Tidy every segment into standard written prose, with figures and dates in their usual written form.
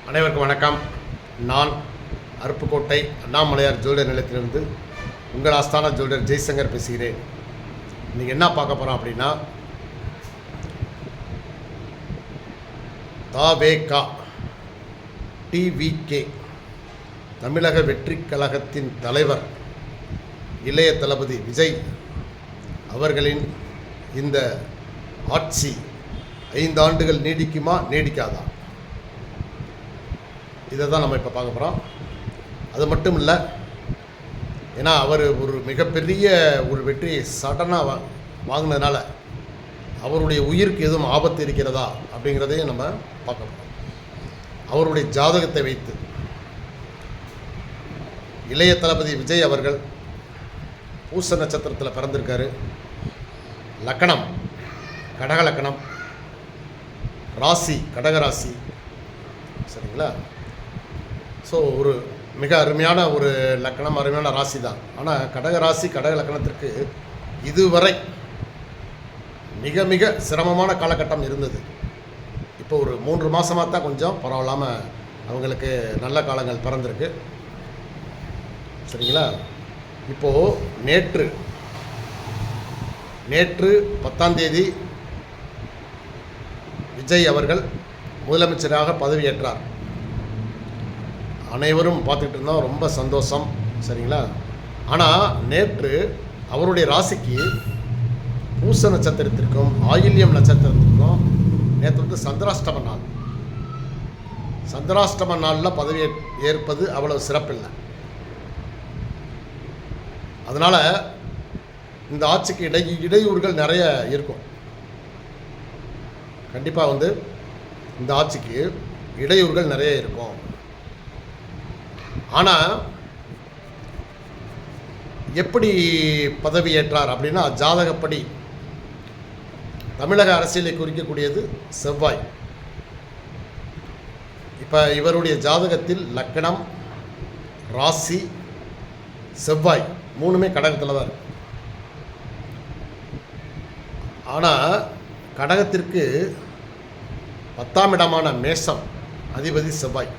அனைவருக்கும் வணக்கம். நான் அருப்புக்கோட்டை அண்ணாமலையார் ஜுவல்லர் நிலையத்திலிருந்து உங்கள் ஆஸ்தான ஜுவல்லர் ஜெய்சங்கர் பேசுகிறேன். இன்றைக்கி என்ன பார்க்க போகிறோம் அப்படின்னா, தாவேகா டிவிகே தமிழக வெற்றி கழகத்தின் தலைவர் இளைய தளபதி விஜய் அவர்களின் இந்த ஆட்சி 5 ஆண்டுகள் நீடிக்குமா நீடிக்காதா, இதை தான் நம்ம இப்போ பார்க்க போகிறோம். அது மட்டும் இல்லை, ஏன்னா அவர் ஒரு மிகப்பெரிய ஒரு வெற்றியை சடனாக வாங்கினதுனால அவருடைய உயிருக்கு எதுவும் ஆபத்து இருக்கிறதா அப்படிங்கிறதையும் நம்ம பார்க்க போகிறோம். அவருடைய ஜாதகத்தை வைத்து இளைய தளபதி விஜய் அவர்கள் பூச நட்சத்திரத்தில் பிறந்திருக்காரு. லக்கணம் கடக லக்கணம், ராசி கடகராசி, சரிங்களா? ஸோ ஒரு மிக அருமையான ஒரு லக்கணம், அருமையான ராசி தான். ஆனால் கடகராசி கடக லக்கணத்திற்கு இதுவரை மிக மிக சிரமமான காலகட்டம் இருந்தது. இப்போ ஒரு 3 மாதமாக தான் கொஞ்சம் பரவாயில்லாமல் அவங்களுக்கு நல்ல காலங்கள் பிறந்திருக்கு, சரிங்களா? இப்போது நேற்று 10ஆம் தேதி விஜய் அவர்கள் முதலமைச்சராக பதவியேற்றார். அனைவரும் பார்த்துக்கிட்டு இருந்தோம், ரொம்ப சந்தோஷம், சரிங்களா? ஆனால் நேற்று அவருடைய ராசிக்கு பூச நட்சத்திரத்திற்கும் ஆயில்யம் நட்சத்திரத்திற்கும் நேற்று வந்து சந்திராஷ்டம நாள். சந்திராஷ்டம நாளில் பதவி ஏற்பது அவ்வளவு சிறப்பில்லை. அதனால் இந்த ஆட்சிக்கு இடையூறுகள் நிறைய இருக்கும். கண்டிப்பாக வந்து இந்த ஆட்சிக்கு இடையூறுகள் நிறைய இருக்கும். ஆனால் எப்படி பதவியேற்றார் அப்படின்னா, ஜாதகப்படி தமிழக அரசியலை குறிக்கக்கூடியது செவ்வாய். இப்போ இவருடைய ஜாதகத்தில் லக்கணம், ராசி, செவ்வாய் 3மே கடகத்தில் தான் இருக்கு. ஆனால் கடகத்திற்கு 10ஆம் இடமான மேஷம் அதிபதி செவ்வாய்.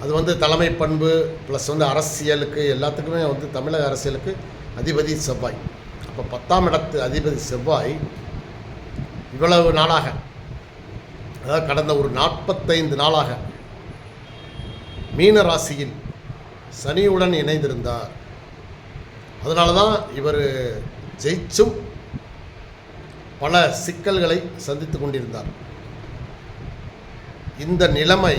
அது வந்து தலைமை பண்பு ப்ளஸ் வந்து அரசியலுக்கு எல்லாத்துக்குமே வந்து தமிழக அரசியலுக்கு அதிபதி செவ்வாய். அப்போ 10ஆம் இடத்து அதிபதி செவ்வாய் இவ்வளவு நாளாக, அதாவது கடந்த ஒரு 45 நாளாக மீன ராசியில் சனியுடன் இணைந்திருந்தார். அதனால தான் இவர் ஜெயிச்சும் பல சிக்கல்களை சந்தித்து கொண்டிருந்தார். இந்த நிலைமை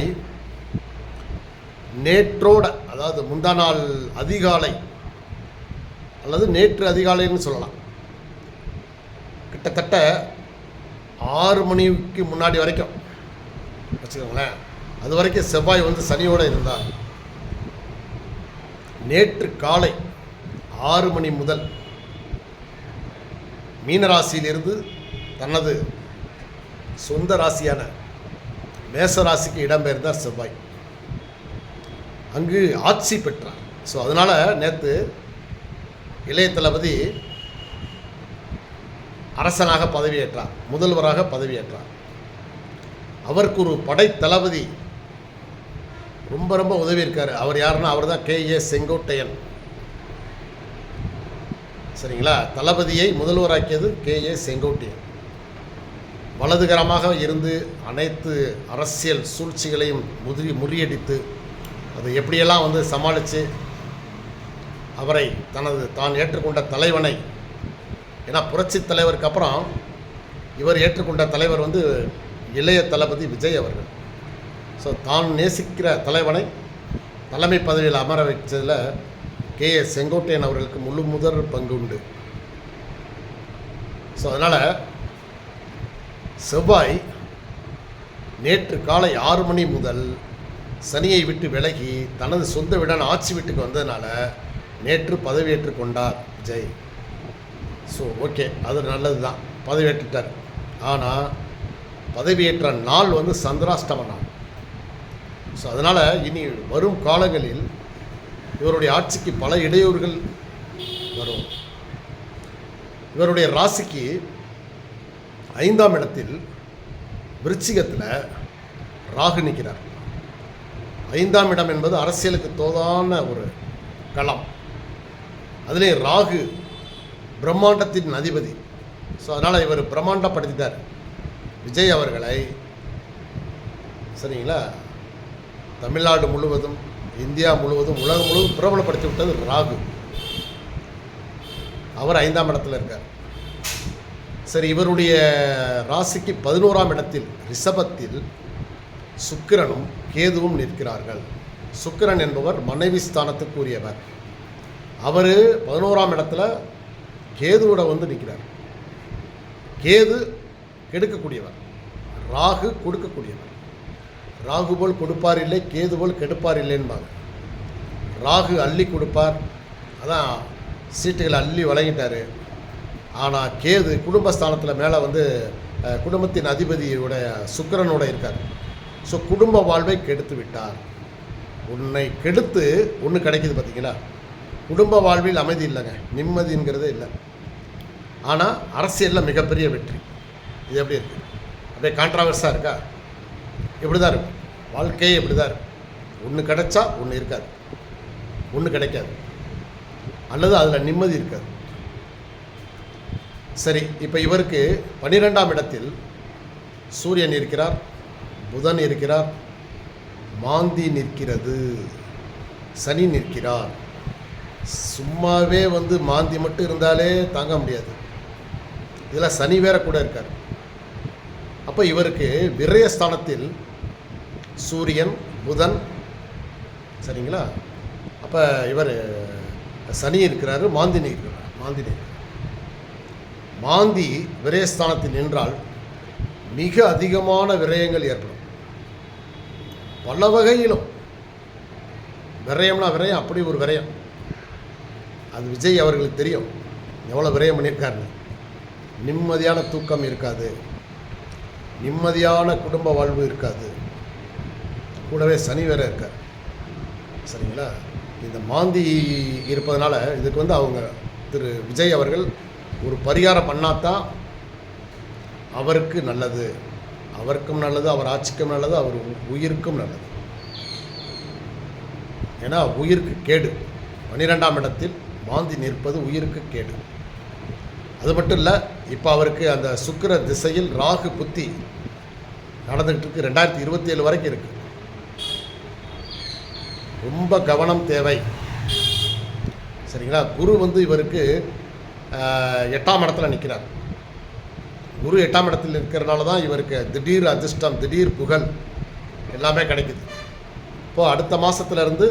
நேற்றோட, அதாவது முந்தா நாள் அதிகாலை அல்லது நேற்று அதிகாலைன்னு சொல்லலாம், கிட்டத்தட்ட 6 மணிக்கு முன்னாடி வரைக்கும் வச்சுக்கோங்களேன், அது வரைக்கும் செவ்வாய் வந்து சனியோடு இருந்தார். நேற்று காலை 6 மணி முதல் மீனராசியிலிருந்து தனது சொந்த ராசியான மேசராசிக்கு இடம்பெயர்ந்தார் செவ்வாய். அங்கு ஆட்சி பெற்றார். ஸோ அதனால் நேற்று இளைய தளபதி அரசனாக பதவியேற்றார், முதல்வராக பதவியேற்றார். அவருக்கு ஒரு படை தளபதி ரொம்ப ரொம்ப உதவி இருக்கார். அவர் யாருன்னா, அவர் தான் KA செங்கோட்டையன், சரிங்களா? தளபதியை முதல்வராக்கியது KA செங்கோட்டையன். வலதுகரமாக இருந்து அனைத்து அரசியல் சூழ்ச்சிகளையும் முறியடித்து அதை எப்படியெல்லாம் வந்து சமாளித்து அவரை தான் ஏற்றுக்கொண்ட தலைவனை, ஏன்னா புரட்சி தலைவருக்கு அப்புறம் இவர் ஏற்றுக்கொண்ட தலைவர் வந்து இளைய தளபதி விஜய் அவர்கள். ஸோ தான் நேசிக்கிற தலைவனை தலைமை பதவியில் அமர வைச்சதில் KA செங்கோட்டையன் அவர்களுக்கு முதல் பங்கு உண்டு. ஸோ அதனால் செவ்வாய் நேற்று காலை 6 மணி முதல் சனியை விட்டு விலகி தனது சொந்த வீடான ஆட்சி வீட்டுக்கு வந்ததுனால நேற்று பதவியேற்று கொண்டார் விஜய். ஸோ ஓகே, அது நல்லது தான், பதவியேற்றுட்டார். ஆனால் பதவியேற்ற நாள் வந்து சந்திராஷ்டம நாள். ஸோ அதனால் இனி வரும் காலங்களில் இவருடைய ஆட்சிக்கு பல இடையூறுகள் வரும். இவருடைய ராசிக்கு 5ஆம் இடத்தில் விருச்சிகத்தில் ராகு நிற்கிறார். 5ஆம் இடம் என்பது அரசியலுக்கு தோதான ஒரு களம். அதிலே ராகு பிரம்மாண்டத்தின் அதிபதி. ஸோ அதனால் இவர் பிரம்மாண்டப்படுத்திட்டார் விஜய் அவர்களை. சரிங்களா? தமிழ்நாடு முழுவதும், இந்தியா முழுவதும், உலகம் முழுவதும் பிரபலப்படுத்தி விட்டது ராகு. அவர் 5ஆம் இடத்துல இருக்கார். சரி, இவருடைய ராசிக்கு 11ஆம் இடத்தில் ரிஷபத்தில் சுக்கிரனும் கேதுவும் நிற்கிறார்கள். சுக்கிரன் என்பவர் மனைவி ஸ்தானத்துக்குரியவர். அவர் 11ஆம் இடத்துல கேதுவோட வந்து நிற்கிறார். கேது கெடுக்கக்கூடியவர், ராகு கொடுக்கக்கூடியவர். ராகு போல் கொடுப்பார் இல்லை, கேது போல் கெடுப்பார் இல்லைன்பாங்க. ராகு அள்ளி கொடுப்பார், அதான் சீட்டுகளை அள்ளி வழங்கிட்டார். ஆனால் கேது குடும்பஸ்தானத்தில் மேலே வந்து குடும்பத்தின் அதிபதியுடைய சுக்கிரனோட இருக்கார். ஸோ குடும்ப வாழ்வை கெடுத்து விட்டார். உன்னை கெடுத்து ஒன்று கிடைக்கிது பார்த்தீங்களா? குடும்ப வாழ்வில் அமைதி இல்லைங்க, நிம்மதிங்கிறதே இல்லை. ஆனால் அரசியலில் மிகப்பெரிய வெற்றி. இது எப்படி இருக்குது? அப்படியே கான்ட்ராவர்ஸாக இருக்கா? இப்படி தான் இருக்கும் வாழ்க்கையே, இப்படி தான் இருக்கும். ஒன்று கிடைச்சா ஒன்று இருக்காது, ஒன்று கிடைக்காது, அல்லது அதில் நிம்மதி இருக்காது. சரி, இப்போ இவருக்கு 12ஆம் இடத்தில் சூரியன் இருக்கிறார், புதன் இருக்கிறார், மாந்தி நிற்கிறது, சனி நிற்கிறார். சும்மாவே வந்து மாந்தி மட்டும் இருந்தாலே தாங்க முடியாது, இதில் சனி வேற கூட இருக்கார். அப்போ இவருக்கு விரயஸ்தானத்தில் சூரியன் புதன், சரிங்களா? அப்போ இவர் சனி இருக்கிறாரு, மாந்தி நிற்கிறார். மாந்தி விரயஸ்தானத்தில் நின்றால் மிக அதிகமான விரயங்கள் ஏற்படும். பல வகையிலும் விரயம்னா விரயம், அப்படி ஒரு விரயம். அது விஜய் அவர்களுக்கு தெரியும் எவ்வளோ விரயம் பண்ணியிருக்காருன்னு. நிம்மதியான தூக்கம் இருக்காது, நிம்மதியான குடும்ப வாழ்வு இருக்காது, கூடவே சனி வேற இருக்கார். சரிங்களா? இந்த மாந்தி இருப்பதனால இதுக்கு வந்து அவங்க திரு விஜய் அவர்கள் ஒரு பரிகாரம் பண்ணாதான் அவருக்கு நல்லது, அவருக்கும் நல்லது, அவர் ஆட்சிக்கும் நல்லது, அவர் உயிருக்கும் நல்லது. ஏன்னா உயிருக்கு கேடு. 12ஆம் இடத்தில் மாந்தி நிற்பது உயிருக்கு கேடு. அது மட்டும் இல்லை, இப்போ அவருக்கு அந்த சுக்கிர திசையில் ராகு புத்தி நடந்துகிட்டு இருக்கு. 2027 வரைக்கும் இருக்கு. ரொம்ப கவனம் தேவை. சரிங்களா? குரு வந்து இவருக்கு 8ஆம் இடத்துல நிற்கிறார். குரு 8ஆம் இடத்தில் இருக்கிறனால தான் இவருக்கு திடீர் அதிர்ஷ்டம், திடீர் புகழ் எல்லாமே கிடைக்குது. இப்போது அடுத்த மாதத்துலேருந்து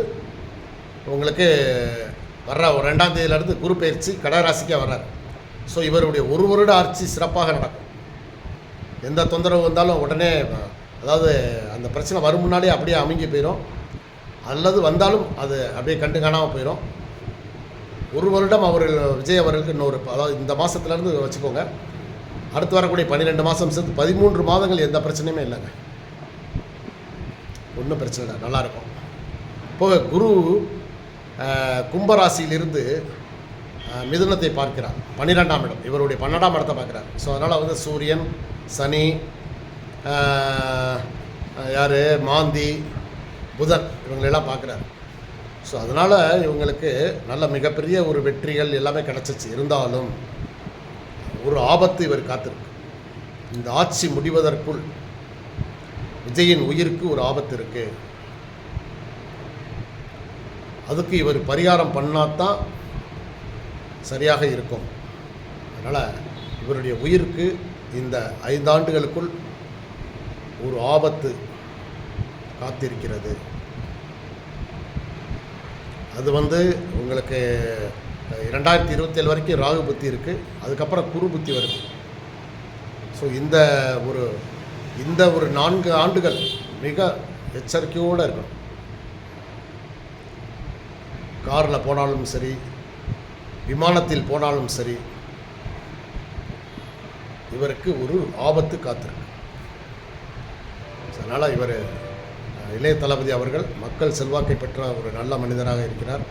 உங்களுக்கு வர்ற ஒரு 2ஆம் தேதியிலேருந்து குரு பயிற்சி கடகராசிக்கே வர்றார். ஸோ இவருடைய ஒரு வருட ஆட்சி சிறப்பாக நடக்கும். எந்த தொந்தரவு வந்தாலும் உடனே, அதாவது அந்த பிரச்சனை வரும் முன்னாடியே அப்படியே அமுங்கி போயிடும், அல்லது வந்தாலும் அது அப்படியே கண்டு காணாமல் போயிடும். ஒரு வருடம் அவர்கள் விஜய் அவர்களுக்கு இன்னொரு, அதாவது இந்த மாதத்துலேருந்து வச்சுக்கோங்க, அடுத்து வரக்கூடிய 12 மாதம் சேர்த்து 13 மாதங்கள் எந்த பிரச்சனையுமே இல்லைங்க. ஒன்றும் பிரச்சனை இல்லை, நல்லாயிருக்கும். இப்போ குரு கும்பராசியிலிருந்து மிதுனத்தை பார்க்கிறார், 12ஆம் இடம், இவருடைய 12ஆம் இடத்தை பார்க்குறார். ஸோ அதனால் வந்து சூரியன், சனி, யார், மாந்தி, புதன், இவங்களெல்லாம் பார்க்குறாரு. ஸோ அதனால் இவங்களுக்கு நல்ல மிகப்பெரிய ஒரு வெற்றிகள் எல்லாமே கிடச்சிச்சு. இருந்தாலும் ஒரு ஆபத்து இவர் காத்திருக்கு. இந்த ஆட்சி முடிவதற்குள் விஜயின் உயிருக்கு ஒரு ஆபத்து இருக்குது. அதுக்கு இவர் பரிகாரம் பண்ணாதான் சரியாக இருக்கும். அதனால் இவருடைய உயிருக்கு இந்த 5 ஆண்டுகளுக்குள் ஒரு ஆபத்து காத்திருக்கிறது. அது வந்து உங்களுக்கு 2027 வரைக்கும் ராகு புத்தி இருக்குது, அதுக்கப்புறம் குரு புத்தி வருது. ஸோ இந்த ஒரு 4 ஆண்டுகள் மிக எச்சரிக்கையோடு இருக்கணும். காரில் போனாலும் சரி, விமானத்தில் போனாலும் சரி, இவருக்கு ஒரு ஆபத்து காத்திருக்கு. அதனால் இவர் இளைய தளபதி அவர்கள் மக்கள் செல்வாக்கை பெற்ற ஒரு நல்ல மனிதராக இருக்கிறார்.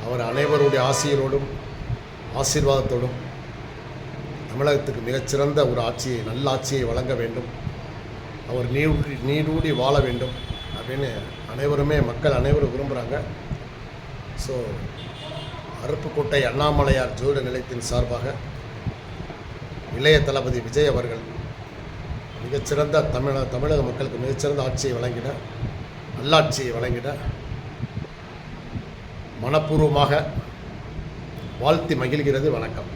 அவர் அனைவருடைய ஆசிரியரோடும் ஆசீர்வாதத்தோடும் தமிழகத்துக்கு மிகச்சிறந்த ஒரு ஆட்சியை, நல்ல ஆட்சியை வழங்க வேண்டும். அவர் நீடூடி வாழ வேண்டும் அப்படின்னு மக்கள் அனைவரும் விரும்புகிறாங்க. ஸோ அருப்புக்கோட்டை அண்ணாமலையார் ஜோதிட நிலையத்தின் சார்பாக இளைய தளபதி விஜய் அவர்கள் மிகச்சிறந்த தமிழக மக்களுக்கு மிகச்சிறந்த ஆட்சியை வழங்கிட, நல்லாட்சியை வழங்கிட மனப்பூர்வமாக வாழ்த்தி மகிழ்கிறது. வணக்கம்.